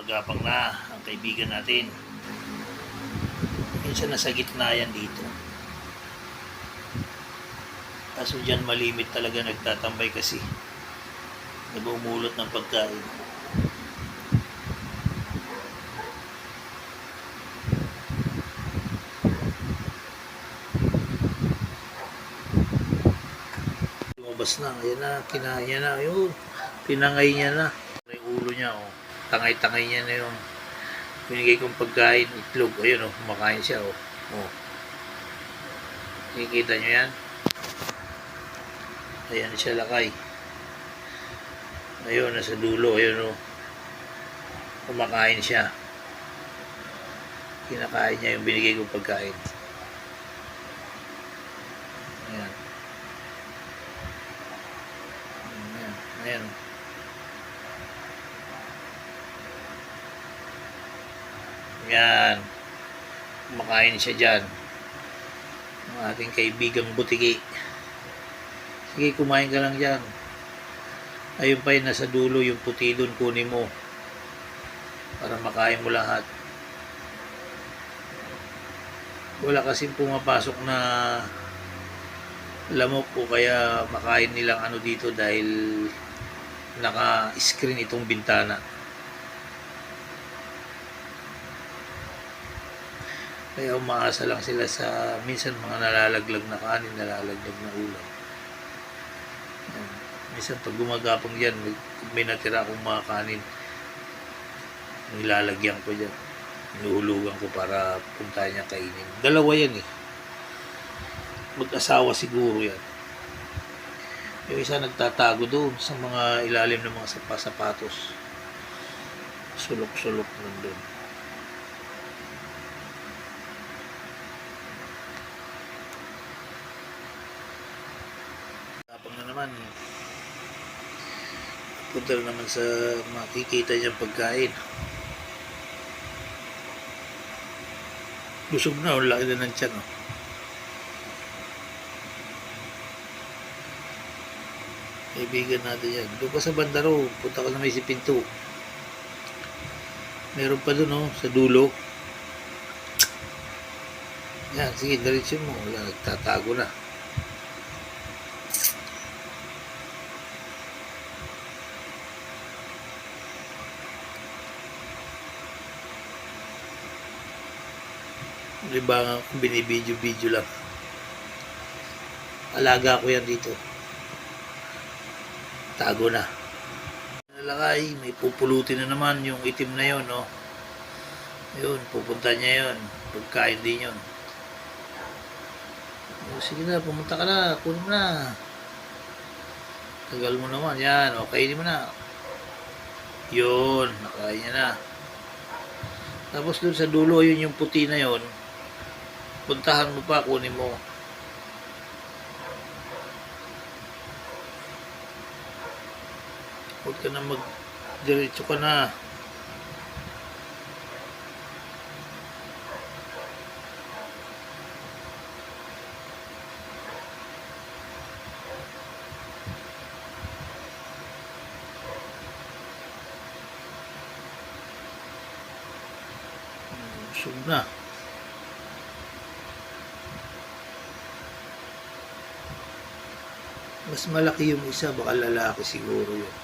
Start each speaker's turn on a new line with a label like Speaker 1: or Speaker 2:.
Speaker 1: gumagapang na ang kaibigan natin. Minsan nasa gitna yan dito. Kaso dyan malimit talaga nagtatambay kasi nag-umulot ng pagkain. Lumabas na, ayan na, kinain niya na, ayun, pinangay niya na. Yung ulo niya, oh. Tangay-tangay niya na yung binigay kong pagkain, itlog. Ayun, oh, kumakain siya, oh. Oh. Nakikita nyo yan? Ayan siya lakay. Ayun, nasa dulo, ayun, oh. Kumakain siya. Kinakain niya yung binigay kong pagkain. Ayan. Ayan, ayan. Yan. Kumakain siya dyan. Ang ating kaibigang butiki. Sige, kumain ka lang dyan. Ayun pa yung nasa dulo, yung puti doon, kunin mo. Para makain mo lahat. Wala kasing pumapasok na lamok o kaya makain nilang ano dito dahil naka-screen itong bintana. Kaya umaasa lang sila sa minsan mga nalalaglag na kanin, nalalaglag na ulam. Minsan pag gumagapang dyan, may natira akong mga kanin, nilalagyan ko dyan. Inuhulugan ko para puntahan niya kainin. Dalawa yan eh. Mag-asawa siguro yan. Yung isa nagtatago doon sa mga ilalim ng mga sapatos. Sulok-sulok nandun. Tapang na naman. Punta na naman sa makikita niyang pagkain. Busog na, ang laki na ng tiyan. Oh. Kaibigan natin yan. Doon ka sa bandaro, punta ka na may sipinto. Meron pa doon, oh, sa dulo. Yan, sige, diretso mo. Wala, nagtatago na. Diba binibidyo-video lang. Alaga ko yan dito. Tago na. Nalakay, may pupulutin na naman yung itim na yun, no? Yun, pupunta niya yun. Pagkain din yun. Sige na, pumunta ka na. Kunin mo na. Tagal mo naman. Yan, okay mo na. Yun, nakain niya na. Tapos dun sa dulo, yun yung puti na yun. Puntahan mo pa, kunin mo. Huwag ka na diretso ka na. Busog na. Mas malaki yung isa, baka lalaki siguro yun.